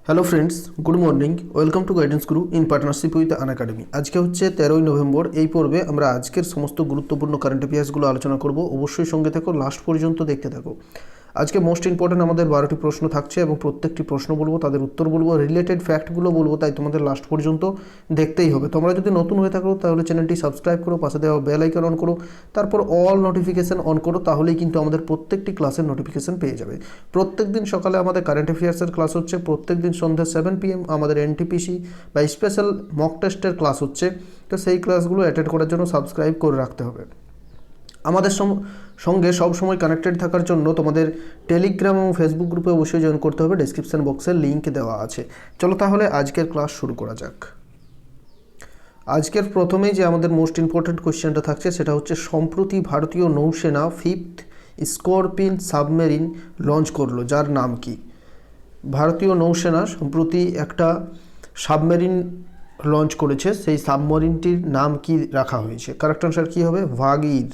Hello friends, good morning. Welcome to guidance Guru in partnership with Unacademy. আজকে হচ্ছে 13ই November. এই পর্বে আমরা আজকের সমস্ত গুরুত্বপূর্ণ কারেন্ট অ্যাফেয়ার্সগুলো আলোচনা করব। অবশ্যই সঙ্গে থাকো, লাস্ট পর্যন্ত দেখতে থাকো। আজকে মোস্ট ইম্পর্ট্যান্ট আমাদের 12টি প্রশ্ন থাকছে এবং প্রত্যেকটি প্রশ্ন বলবো, তাদের উত্তর বলবো, রিলেটেড ফ্যাক্টগুলো বলবো, তাই তোমাদের লাস্ট পর্যন্ত দেখতেই হবে। তোমরা যদি নতুন হয়ে থাকো তাহলে চ্যানেলটি সাবস্ক্রাইব করো, পাশে দেওয়া বেল আইকন অন করো, তারপর অল নোটিফিকেশন অন করো, তাহলেই কিন্তু আমাদের প্রত্যেকটি ক্লাসের নোটিফিকেশন পেয়ে যাবে। প্রত্যেক দিন সকালে আমাদের কারেন্ট অ্যাফেয়ার্সের ক্লাস হচ্ছে, প্রত্যেক দিন সন্ধ্যা 7 PM আমাদের এনটিপিসি বা স্পেশাল মক টেস্টের ক্লাস হচ্ছে। তো সেই ক্লাসগুলো অ্যাটেন্ড করার জন্য সাবস্ক্রাইব করে রাখতে হবে। আমাদের সঙ্গে সবসময় কানেক্টেড থাকার জন্য তোমাদের টেলিগ্রাম এবং ফেসবুক গ্রুপে অবশ্যই জয়েন করতে হবে। ডেসক্রিপশন বক্সে লিঙ্ক দেওয়া আছে। চলো তাহলে আজকের ক্লাস শুরু করা যাক। আজকের প্রথমেই যে আমাদের মোস্ট ইম্পর্ট্যান্ট কোয়েশ্চেনটা থাকছে সেটা হচ্ছে, সম্প্রতি ভারতীয় নৌসেনা 5th স্করপিন সাবমেরিন লঞ্চ করলো, যার নাম কি? ভারতীয় নৌসেনা সম্প্রতি একটা সাবমেরিন লঞ্চ করেছে, সেই সাবমেরিনটির নাম কি রাখা হয়েছে? কারেক্ট আনসার কী হবে? ভাগীর,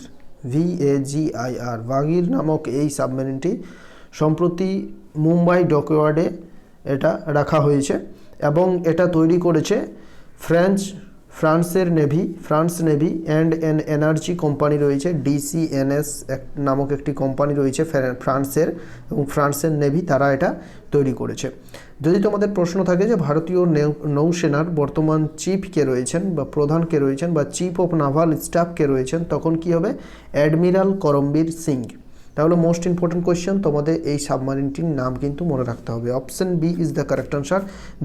VAGIR, ভাগীর নামক এই সাবমেরিনটি সম্প্রতি মুম্বাই ডকইয়ার্ডে এটা রাখা হয়েছে এবং এটা তৈরি করেছে ফ্রান্সের navy, France navy and an energy company রয়েছে, DCNS নামক একটি কোম্পানি রয়েছে ফ্রান্সের, এবং ফ্রান্সের নেভি তারা এটা তৈরি করেছে। যদি তোমাদের প্রশ্ন থাকে যে ভারতীয় নৌসেনার বর্তমান চিফ কে রয়েছেন বা প্রধান কে রয়েছেন বা চিফ অফ নাভাল স্টাফ কে রয়েছেন, তখন কি হবে? অ্যাডমিরাল করমবীর সিং। তাহলে মোস্ট ইম্পর্টেন্ট কোয়েশ্চেন, তোমাদের এই সাবমারিনটির নাম কিন্তু মনে রাখতে হবে। Option B is the correct answer.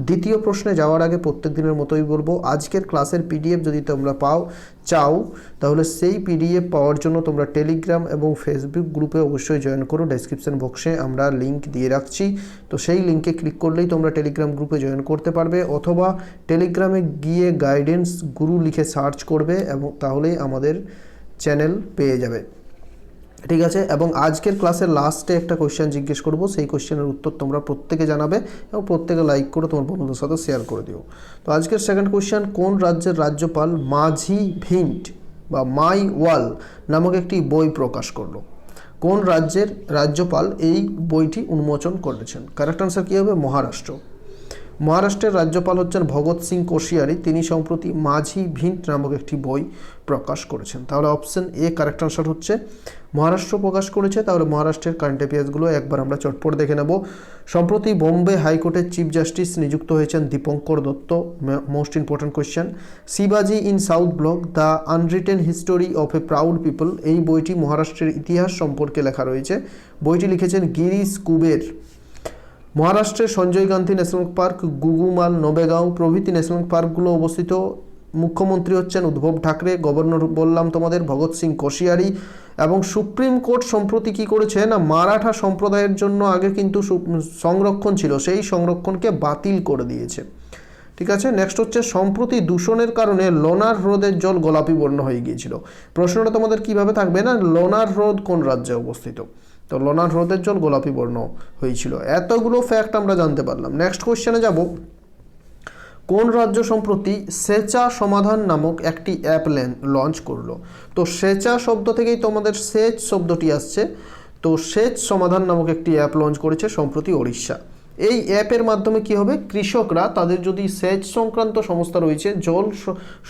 দ্বিতীয় প্রশ্নে যাওয়ার আগে প্রত্যেক দিনের মতোই বলবো, আজকের ক্লাসের PDF যদি তোমরা চাও তাহলে সেই PDF পাওয়ার জন্য তোমরা টেলিগ্রাম এবং ফেসবুক গ্রুপে অবশ্যই জয়েন করো। ডেসক্রিপশন বক্সে আমরা লিঙ্ক দিয়ে রাখছি, তো সেই লিঙ্কে ক্লিক করলেই তোমরা টেলিগ্রাম গ্রুপে জয়েন করতে পারবে, অথবা টেলিগ্রামে গিয়ে গাইডেন্স গুরু লিখে সার্চ করবে এবং তাহলেই আমাদের চ্যানেল পেয়ে যাবে। ঠিক আছে, এবং আজকের ক্লাসের লাস্টে একটা কোয়েশ্চেন জিজ্ঞেস করব, সেই কোয়েশ্চেনের উত্তর তোমরা প্রত্যেকে জানাবে এবং প্রত্যেকে লাইক করে তোমার বন্ধুদের সাথে শেয়ার করে দিও। তো আজকের সেকেন্ড কোয়েশ্চেন, কোন রাজ্যের রাজ্যপাল মাঝি ভিন্ট বা মাই ওয়াল নামক একটি বই প্রকাশ করলো? কোন রাজ্যের রাজ্যপাল এই বইটি উন্মোচন করেছেন? কারেক্ট আনসার কী হবে? মহারাষ্ট্র। মহারাষ্ট্রের রাজ্যপাল হচ্ছেন ভগৎ সিং কোশিয়ারি, তিনি সম্প্রতি মাঝি ভিন্ট নামক একটি বই প্রকাশ করেছেন। তাহলে অপশন এ কারেক্ট আনসার হচ্ছে মহারাষ্ট্র প্রকাশ করেছে। তাহলে মহারাষ্ট্রের কারেন্ট অ্যাফেয়ার্সগুলো একবার আমরা চটপট দেখে নেব। সম্প্রতি বোম্বে হাইকোর্টের চিফ জাস্টিস নিযুক্ত হয়েছেন Dipankar Datta. Most important question, শিবাজি in South Block the unwritten history of a proud people, এই বইটি মহারাষ্ট্রের ইতিহাস সম্পর্কে লেখা রয়েছে। বইটি লিখেছেন গিরিশ কুবের। মহারাষ্ট্রের সঞ্জয় গান্ধী ন্যাশনাল পার্ক, গুগুমাল, নবেগাঁও প্রভৃতি ন্যাশনাল পার্কগুলো অবস্থিত। মুখ্যমন্ত্রী হচ্ছেন উদ্ধব ঠাকরে, গভর্নর বললাম তোমাদের ভগৎ সিং কোশিয়ারি। এবং সুপ্রিম কোর্ট সম্প্রতি কী করেছে না, মারাঠা সম্প্রদায়ের জন্য আগে কিন্তু সংরক্ষণ ছিল, সেই সংরক্ষণকে বাতিল করে দিয়েছে। ঠিক আছে, নেক্সট হচ্ছে, সম্প্রতি দূষণের কারণে লোনার হ্রদের জল গোলাপি বর্ণ হয়ে গিয়েছিল। প্রশ্নটা তোমাদের কিভাবে থাকবে না, লোনার হ্রদ কোন রাজ্যে অবস্থিত? তো লোনার হ্রদের জল গোলাপি বর্ণ হয়েছিল। এতগুলো ফ্যাক্ট আমরা জানতে পারলাম। নেক্সট কোয়েশ্চেনে যাব, কোন রাজ্য সম্প্রতি সেচা সমাধান নামক একটি অ্যাপ লঞ্চ করলো? তো সেচা শব্দ থেকেই তোমাদের সেচ শব্দটি আসছে। তো সেচ সমাধান নামক একটি অ্যাপ লঞ্চ করেছে সম্প্রতি ওড়িশা। এই অ্যাপের মাধ্যমে কি হবে, কৃষকরা তাদের যদি সেচ সংক্রান্ত সমস্যা রয়েছে, জল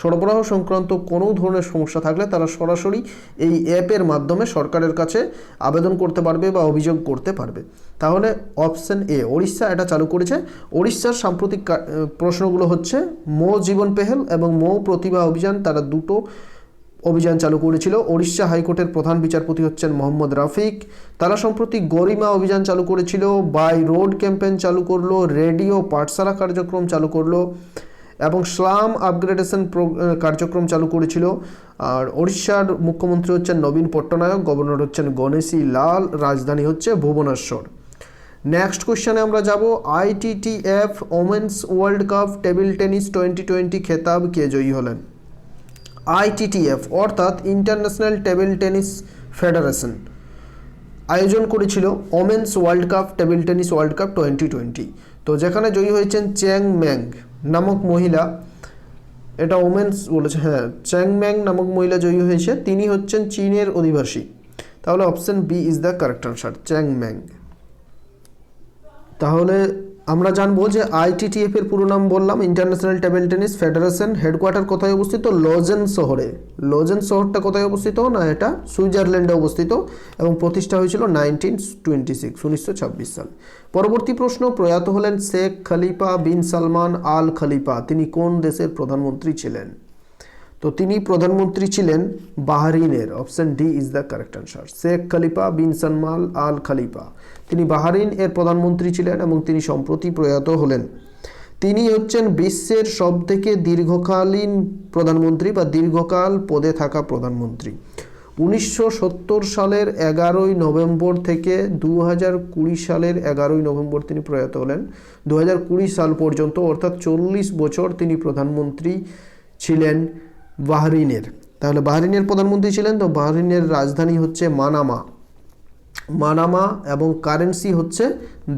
সরবরাহ সংক্রান্ত কোনো ধরনের সমস্যা থাকলে তারা সরাসরি এই অ্যাপের মাধ্যমে সরকারের কাছে আবেদন করতে পারবে বা অভিযোগ করতে পারবে। তাহলে অপশন এ, ওড়িশা এটা চালু করেছে। ওড়িশার সাম্প্রতিক প্রশ্নগুলো হচ্ছে মো জীবন পেহেল এবং মো প্রতিভা অভিযান, তারা দুটো অভিযান চালু করেছিল। ওড়িশা হাইকোর্টের প্রধান বিচারপতি হচ্ছেন মোহাম্মদ রাফিক। তারা সম্প্রতি গরিমা অভিযান চালু করেছিল, বাই রোড ক্যাম্পেইন চালু করলো, রেডিও পাঠশালা কার্যক্রম চালু করলো এবং স্লাম আপগ্রেডেশন কার্যক্রম চালু করেছিল। আর ওড়িশার মুখ্যমন্ত্রী হচ্ছেন নবীন পট্টনায়ক, গভর্নর হচ্ছেন গণেশী লাল, রাজধানী হচ্ছে ভুবনেশ্বর। নেক্সট কোয়েশ্চেনে আমরা যাব, ITTF women's world cup table tennis 2020 খেতাব কে জয়ী হলেন? ITTF অর্থাৎ ইন্টারন্যাশনাল টেবিল টেনিস ফেডারেশন আয়োজন করেছিল women's world cup table tennis world cup 2020। তো যেখানে জয়ী হয়েছেন চ্যাং ম্যাং নামক মহিলা, এটা ওমেন্স বলেছে, হ্যাঁ চ্যাং ম্যাং নামক মহিলা জয়ী হয়েছে, তিনি হচ্ছেন চীনের অধিবাসী। তাহলে option B is the correct answer, Chang Mang. তাহলে আমরা জানবো যে আইটিটিএফ এর পুরো নাম বললাম, international table tennis federation. Headquarter কোথায় অবস্থিত? লোজেন শহরে। লোজেন শহরটা কোথায় অবস্থিত? না, এটা সুইজারল্যান্ডে অবস্থিত এবং প্রতিষ্ঠা হয়েছিল 1926 সাল। পরবর্তী প্রশ্ন, প্রয়াত হলেন Sheikh Khalifa bin Salman Al Khalifa, তিনি কোন দেশের প্রধানমন্ত্রী ছিলেন? তো তিনি প্রধানমন্ত্রী ছিলেন বাহরিনের। Option D is the correct answer. Sheikh Khalifa bin Salman Al Khalifa, তিনি বাহরিন এর প্রধানমন্ত্রী ছিলেন এবং তিনি সম্প্রতি প্রয়াত হলেন। তিনি হচ্ছেন বিশ্বের সবথেকে দীর্ঘকালীন প্রধানমন্ত্রী বা দীর্ঘকাল পদে থাকা প্রধানমন্ত্রী। 1970 সালের 11ই নভেম্বর থেকে 2020 সালের 11ই নভেম্বর তিনি প্রয়াত হলেন। 2020 সাল পর্যন্ত অর্থাৎ 40 বছর তিনি প্রধানমন্ত্রী ছিলেন বাহরিনের। তাহলে বাহরিনের প্রধানমন্ত্রী ছিলেন। তো বাহরিনের রাজধানী হচ্ছে মানামা এবং কারেন্সি হচ্ছে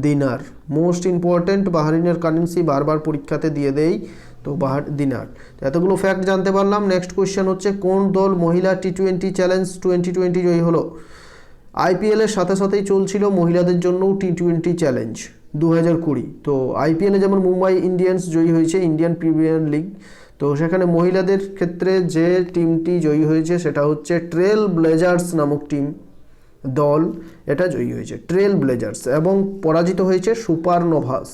দিনার। মোস্ট ইম্পর্টেন্ট, বাহরিনের কারেন্সি বারবার পরীক্ষাতে দিয়ে দেই, তো দিনার। এতগুলো ফ্যাক্ট জানতে পারলাম। নেক্সট কোয়েশ্চেন হচ্ছে, কোন দল মহিলা টি20 চ্যালেঞ্জ 2020 জয়ী হলো? আইপিএল এর সাথে সাথেই চলছিল মহিলাদের জন্য টি20 চ্যালেঞ্জ 2020। তো আইপিএলে যেমন মুম্বাই ইন্ডিয়ান্স জয়ী হয়েছে, ইন্ডিয়ান প্রিমিয়ার লিগ, তো সেখানে মহিলাদের ক্ষেত্রে যে টিমটি জয়ী হয়েছে সেটা হচ্ছে ট্রেল ব্লেজার্স নামক দল, এটা জয়ী হয়েছে ট্রেল ব্লেজার্স, এবং পরাজিত হয়েছে সুপারনোভাস।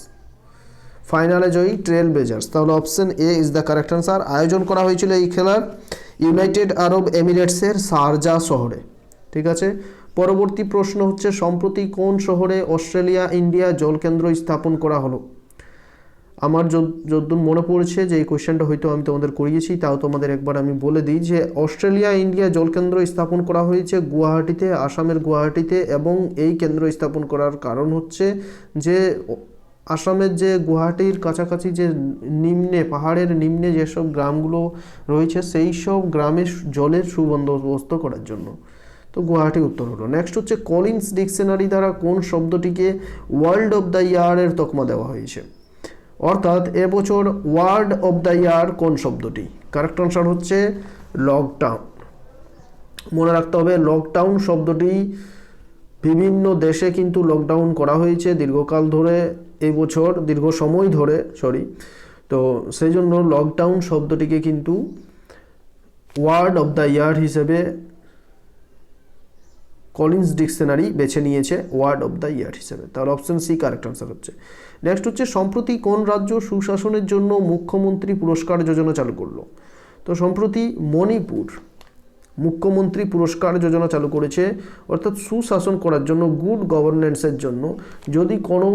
ফাইনালে জয়ী ট্রেল ব্লেজার্স। তাহলে option A is the correct answer. আয়োজন করা হয়েছিল এই খেলার ইউনাইটেড আরব এমিরেটসের শারজা শহরে। ঠিক আছে, পরবর্তী প্রশ্ন হচ্ছে, সম্প্রতি কোন শহরে অস্ট্রেলিয়া ইন্ডিয়া জলকেন্দ্র স্থাপন করা হলো? আমার যতদূর মনে পড়ছে যে এই কোয়েশ্চেনটা হয়তো আমি তোমাদের করিয়েছি, তাও তোমাদের একবার আমি বলে দিই যে অস্ট্রেলিয়া ইন্ডিয়া জলকেন্দ্র স্থাপন করা হয়েছে গুয়াহাটিতে, আসামের গুয়াহাটিতে। এবং এই কেন্দ্র স্থাপন করার কারণ হচ্ছে যে আসামের যে গুয়াহাটির কাছাকাছি যে নিম্নে, পাহাড়ের নিম্নে যেসব গ্রামগুলো রয়েছে সেই সব গ্রামের জলের সুবন্দোবস্ত করার জন্য। তো গুয়াহাটি উত্তর হলো। নেক্সট হচ্ছে, কলিন্স ডিকশনারি দ্বারা কোন শব্দটিকে ওয়ার্ল্ড অফ দ্য ইয়ারের তকমা দেওয়া হয়েছে? অর্থাৎ এবছর ওয়ার্ড অফ দ্য ইয়ার কোন শব্দটি? কারেক্ট আনসার হচ্ছে লকডাউন। মনে রাখতে হবে, লকডাউন শব্দটি বিভিন্ন দেশে কিন্তু লকডাউন করা হয়েছে দীর্ঘকাল ধরে, এই বছর দীর্ঘ সময় ধরে, তো সেই জন্য লকডাউন শব্দটিকে কিন্তু ওয়ার্ড অফ দ্য ইয়ার হিসেবে কলিন্স ডিকশনারি বেছে নিয়েছে ওয়ার্ড অফ দ্য ইয়ার হিসেবে। তাহলে অপশন সি কারেক্ট আনসার হচ্ছে। নেক্সট হচ্ছে, সম্প্রতি কোন রাজ্য সুশাসনের জন্য মুখ্যমন্ত্রী পুরস্কার যোজনা চালু করলো? তো সম্প্রতি মণিপুর মুখ্যমন্ত্রী পুরস্কার যোজনা চালু করেছে, অর্থাৎ সুশাসন করার জন্য, গুড গভর্নেন্সের জন্য। যদি কোনো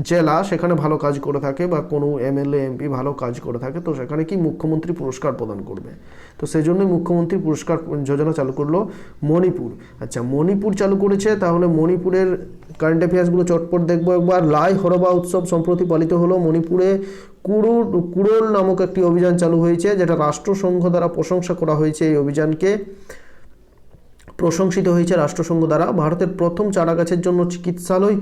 জেলা সেখানে ভালো কাজ করে থাকে বা কোনো এমএলএ এমপি ভালো কাজ করে থাকে, তো সেখানে কি মুখ্যমন্ত্রী পুরস্কার প্রদান করবে। তো সেই জন্যই মুখ্যমন্ত্রী পুরস্কার যোজনা চালু করলো মণিপুর। আচ্ছা, মণিপুর চালু করেছে, তাহলে মণিপুরের কারেন্ট অ্যাফেয়ার্সগুলো চটপট দেখবো একবার। লাই হরবা উৎসব সম্প্রতি পালিত হলো মণিপুরে। কুড়োল নামক একটি অভিযান চালু হয়েছে, যেটা রাষ্ট্রসংঘ দ্বারা প্রশংসা করা হয়েছে। এই অভিযানকে প্রশংসিত হয়েছে রাষ্ট্রসংঘ দ্বারা। ভারতের প্রথম চারাগাছের জন্য চিকিৎসালয়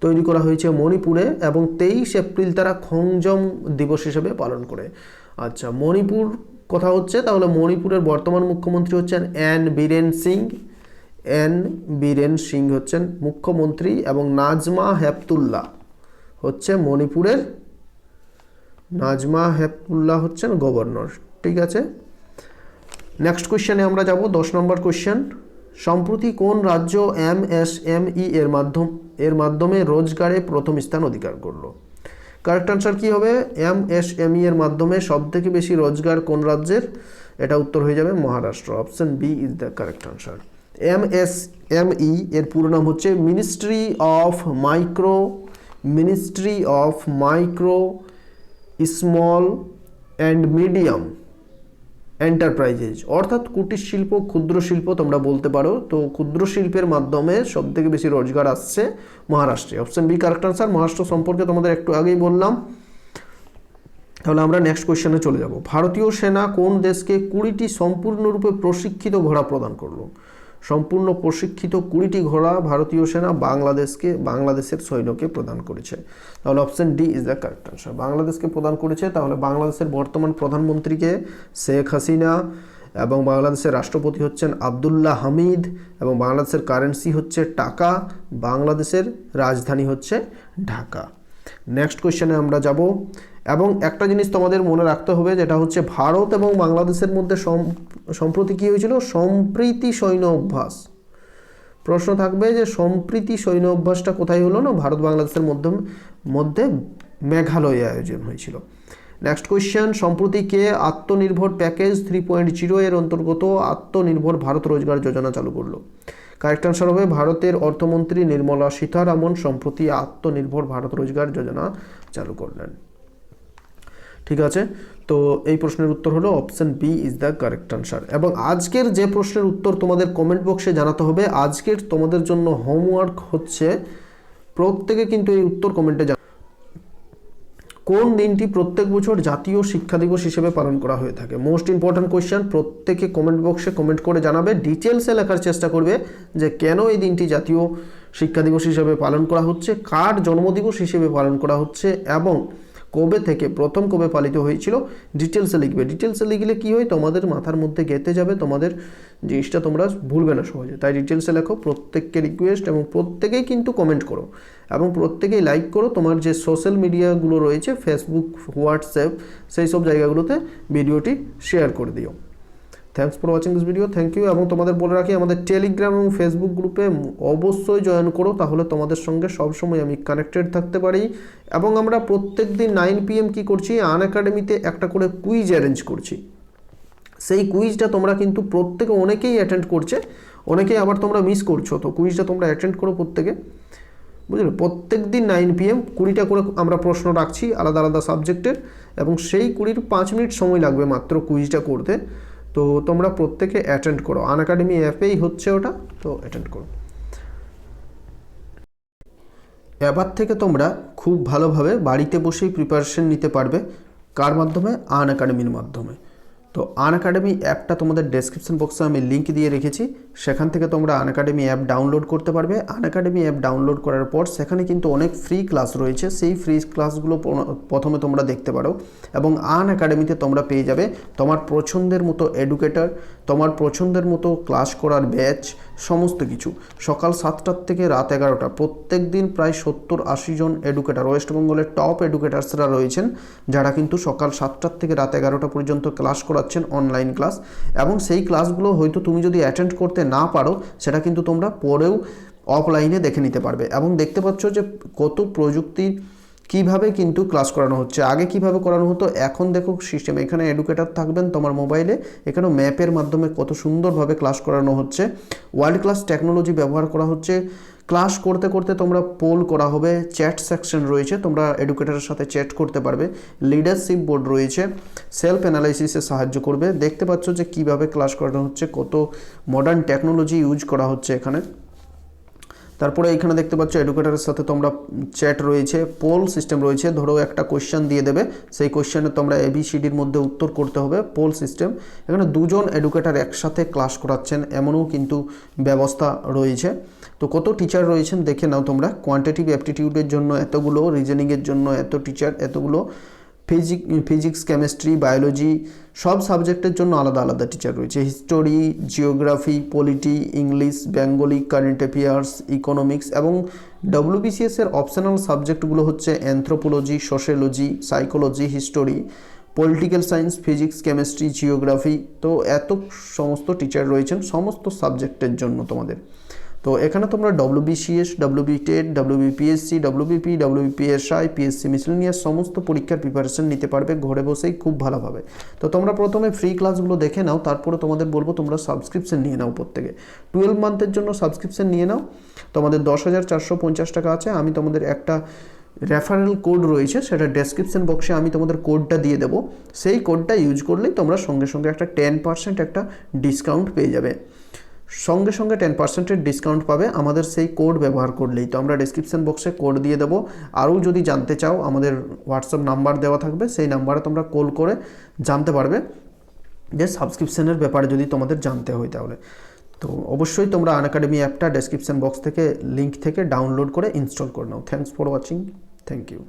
তৈরি করা হয়েছে মণিপুরে, এবং 23 এপ্রিল তারা খংজম দিবস হিসেবে পালন করে। আচ্ছা, মণিপুর কথা হচ্ছে, তাহলে মণিপুরের বর্তমান মুখ্যমন্ত্রী হচ্ছেন এন বীরেন সিং হচ্ছেন মুখ্যমন্ত্রী, এবং নাজমা হেপতুল্লাহ হচ্ছে মণিপুরের, নাজমা হেপতুল্লাহ হচ্ছেন গভর্নর। ঠিক আছে, নেক্সট কোয়েশ্চেনে আমরা যাব। 10 নম্বর কোয়েশ্চেন, সম্প্রতি কোন রাজ্য এমএসএমই এর মাধ্যমে রোজগারে প্রথম স্থান অধিকার করলো? কারেক্ট আনসার কি হবে? এমএসএমই এর মাধ্যমে সবথেকে বেশি রোজগার কোন রাজ্যের? এটা উত্তর হয়ে যাবে Maharashtra. Option B is the correct answer. MSME এর পুরো নাম হচ্ছে ministry of micro small and medium enterprises, অর্থাৎ কুটির শিল্প, ক্ষুদ্র শিল্প তোমরা বলতে পারো। তো ক্ষুদ্র শিল্পের মাধ্যমে সব থেকে বেশি রোজগার আসছে মহারাষ্ট্রে। Option B correct answer. Maharashtra সম্পর্কে তোমাদের একটু আগেই বললাম। তাহলে আমরা নেক্সট কোয়েশ্চেনে চলে যাব। ভারতীয় সেনা কোন দেশকে 20টি সম্পূর্ণরূপে প্রশিক্ষিত ঘোড়া প্রদান করলো? সম্পূর্ণ প্রশিক্ষিত 20টি ঘোড়া ভারতীয় সেনা বাংলাদেশের সৈন্যকে প্রদান করেছে। তাহলে option D is the correct answer. বাংলাদেশকে প্রদান করেছে। তাহলে বাংলাদেশের বর্তমান প্রধানমন্ত্রীকে শেখ হাসিনা, এবং বাংলাদেশের রাষ্ট্রপতি হচ্ছেন আব্দুল্লাহ হামিদ এবং বাংলাদেশের কারেন্সি হচ্ছে টাকা, বাংলাদেশের রাজধানী হচ্ছে ঢাকা। নেক্সট কোয়েশ্চেনে আমরা যাব। এবং একটা জিনিস তোমাদের মনে রাখতে হবে, যেটা হচ্ছে ভারত এবং বাংলাদেশের মধ্যে সম্প্রতি কী হয়েছিল? সম্প্রীতি সৈন্য অভ্যাস। প্রশ্ন থাকবে যে সম্প্রীতি সৈন্য অভ্যাসটা কোথায় হলো? না, ভারত বাংলাদেশের মধ্যে মেঘালয়ে আয়োজন হয়েছিল। নেক্সট কোয়েশ্চেন, সম্প্রতি কে আত্মনির্ভর প্যাকেজ 3.0 এর অন্তর্গত আত্মনির্ভর ভারত রোজগার যোজনা চালু করলো? কারেক্ট আনসার হবে ভারতের অর্থমন্ত্রী নির্মলা সীতারামন সম্প্রতি আত্মনির্ভর ভারত রোজগার যোজনা চালু করলেন। ঠিক আছে, তো এই প্রশ্নের উত্তর হলো option B is the correct answer. এবং আজকের যে প্রশ্নের উত্তর তোমাদের কমেন্ট বক্সে জানাতে হবে। আজকের তোমাদের জন্য হোমওয়ার্ক হচ্ছে প্রত্যেকে কিন্তু এই উত্তর কমেন্টে কোন দিনটি প্রত্যেক বছর জাতীয় শিক্ষা দিবস হিসেবে পালন করা হয়ে থাকে? মোস্ট ইম্পর্ট্যান্ট কোয়েশ্চেন, প্রত্যেকে কমেন্ট বক্সে কমেন্ট করে জানাবে, ডিটেলসে লেখার চেষ্টা করবে যে কেন এই দিনটি জাতীয় শিক্ষা দিবস হিসেবে পালন করা হচ্ছে, কার জন্মদিবস হিসেবে পালন করা হচ্ছে এবং কবে থেকে কবে পালিত হয়েছিল, ডিটেলসে লিখবে। ডিটেলসে লিখলে কি হয়, তোমাদের মাথার মধ্যে গেঁথে যাবে, তোমাদের জিনিসটা তোমরা ভুলবে না সহজে। তাই ডিটেলসে লেখো, প্রত্যেককে রিকোয়েস্ট, এবং প্রত্যেকেই কিন্তু কমেন্ট করো এবং প্রত্যেকেই লাইক করো। তোমার যে সোশ্যাল মিডিয়াগুলো রয়েছে, ফেসবুক, হোয়াটসঅ্যাপ, সেই সব জায়গাগুলোতে ভিডিওটি শেয়ার করে দিও। Thanks for watching this video, thank you. এবং তোমাদের বলে রাখি, আমাদের টেলিগ্রাম এবং ফেসবুক গ্রুপে অবশ্যই জয়েন করো, তাহলে তোমাদের সঙ্গে সবসময় আমি কানেক্টেড থাকতে পারি। এবং আমরা প্রত্যেক দিন 9 PM কী করছি, আনএকাডেমিতে একটা করে কুইজ অ্যারেঞ্জ করছি। সেই কুইজটা তোমরা কিন্তু অনেকেই অ্যাটেন্ড করছে, অনেকেই আবার তোমরা মিস করছো। তো কুইজটা তোমরা অ্যাটেন্ড করো প্রত্যেকে, বুঝলে। প্রত্যেক দিন 9 PM 20টা করে আমরা প্রশ্ন রাখছি আলাদা আলাদা সাবজেক্টের, এবং সেই 5 মিনিট সময় লাগবে মাত্র কুইজটা করতে। তো তোমরা প্রত্যেকে অ্যাটেন্ড করো, আনএকাডেমি অ্যাপেই হচ্ছে ওটা, তো অ্যাটেন্ড করো। এবার থেকে তোমরা খুব ভালোভাবে বাড়িতে বসেই প্রিপারেশন নিতে পারবে। কার মাধ্যমে? আনএকাডেমির মাধ্যমে। তো আনএকাডেমি অ্যাপটা তোমাদের ডেসক্রিপশন বক্সে আমি লিঙ্ক দিয়ে রেখেছি, সেখান থেকে তোমরা আনএকাডেমি অ্যাপ ডাউনলোড করতে পারবে। আনএকাডেমি অ্যাপ ডাউনলোড করার পর সেখানে কিন্তু অনেক ফ্রি ক্লাস রয়েছে, সেই ফ্রি ক্লাসগুলো প্রথমে তোমরা দেখতে পারো। এবং আনএকাডেমিতে তোমরা পেয়ে যাবে তোমার পছন্দের মতো এডুকেটর, তোমার পছন্দের মতো ক্লাস করার ব্যাচ, সমস্ত কিছু। সকাল 7টার থেকে রাত 11টা, প্রত্যেক দিন প্রায় 70-80 জন এডুকেটর, ওয়েস্টবেঙ্গলের টপ এডুকেটার্সরা রয়েছেন, যারা কিন্তু সকাল 7টার থেকে রাত 11টা পর্যন্ত ক্লাস করাচ্ছেন, অনলাইন ক্লাস। এবং সেই ক্লাসগুলো হয়তো তুমি যদি অ্যাটেন্ড করতে না পারো, সেটা কিন্তু তোমরা পরেও অফলাইনে দেখে নিতে পারবে। এবং দেখতে পাচ্ছ যে কত প্রযুক্তি কিভাবে কিন্তু ক্লাস করানো হচ্ছে। আগে কিভাবে করানো হতো, এখন দেখো সিস্টেম। এখানে এডুকেটর থাকবেন তোমার মোবাইলে, এখানে ম্যাপের মাধ্যমে কত সুন্দরভাবে ক্লাস করানো হচ্ছে। ওয়ার্ল্ড ক্লাস টেকনোলজি ব্যবহার করা হচ্ছে। ক্লাস করতে করতে তোমরা পোল করা হবে, চ্যাট সেকশন রয়েছে, তোমরা এডুকেটরের সাথে চ্যাট করতে পারবে, লিডারশিপ বোর্ড রয়েছে, সেলফ অ্যানালাইসিসে সাহায্য করবে। দেখতে পাচ্ছ যে কিভাবে ক্লাস করানো হচ্ছে, কত মডার্ন টেকনোলজি ইউজ করা হচ্ছে এখানে। তারপরে এখানে দেখতে পাচ্ছ এডুকেটরের সাথে তোমরা চ্যাট রয়েছে, পোল সিস্টেম রয়েছে। ধরো একটা কোয়েশ্চেন দিয়ে দেবে, সেই কোয়েশ্চেনে তোমরা ABCDর মধ্যে উত্তর করতে হবে, পোল সিস্টেম। এখানে 2 জন এডুকেটর একসাথে ক্লাস করাচ্ছেন, এমনও কিন্তু ব্যবস্থা রয়েছে। তো কত টিচার রয়েছেন দেখে নাও তোমরা। কোয়ান্টিটিভ অ্যাপটিটিউডের জন্য এতগুলো, রিজনিংয়ের জন্য এত টিচার, এতগুলো, ফিজিক্স, কেমিস্ট্রি, বায়োলজি, সব সাবজেক্টের জন্য আলাদা আলাদা টিচার রয়েছে। History, geography, polity, English, Bengali, current affairs, economics. এবং WBCS এর অপশনাল সাবজেক্টগুলো হচ্ছে anthropology, sociology, psychology, history, political science, physics, chemistry, geography. তো এত সমস্ত টিচার রয়েছেন সমস্ত সাবজেক্টের জন্য তোমাদের। তো এখানে তোমরা WBCS, WBTET, WBPSC, WBP, WBPSI, PSC miscellaneous সমস্ত পরীক্ষার প্রিপারেশন নিতে পারবে ঘরে বসেই খুব ভালোভাবে। তো তোমরা প্রথমে ফ্রি ক্লাসগুলো দেখে নাও, তারপরে তোমাদের বলবো তোমরা সাবস্ক্রিপশন নিয়ে নাও প্রত্যেকে। 12 মান্থের জন্য সাবস্ক্রিপশন নিয়ে নাও, তোমাদের 10,450 টাকা আছে। আমি তোমাদের একটা রেফারেল কোড রয়েছে, সেটা ডেসক্রিপশন বক্সে আমি তোমাদের কোডটা দিয়ে দেবো। সেই কোডটা ইউজ করলেই তোমরা সঙ্গে সঙ্গে একটা 10% একটা ডিসকাউন্ট পেয়ে যাবে। সঙ্গে সঙ্গে 10% ডিসকাউন্ট পাবে আমাদের সেই কোড ব্যবহার করলেই। তো আমরা ডেসক্রিপশন বক্সে কোড দিয়ে দেবো। আরও যদি জানতে চাও, আমাদের হোয়াটসঅ্যাপ নাম্বার দেওয়া থাকবে, সেই নাম্বারে তোমরা কল করে জানতে পারবে যে সাবস্ক্রিপশনের ব্যাপারে যদি তোমাদের জানতে হয় তাহলে। তো অবশ্যই তোমরা আনএকাডেমি অ্যাপটা ডেসক্রিপশন বক্স থেকে লিঙ্ক থেকে ডাউনলোড করে ইনস্টল করে নাও। Thanks for watching, thank you.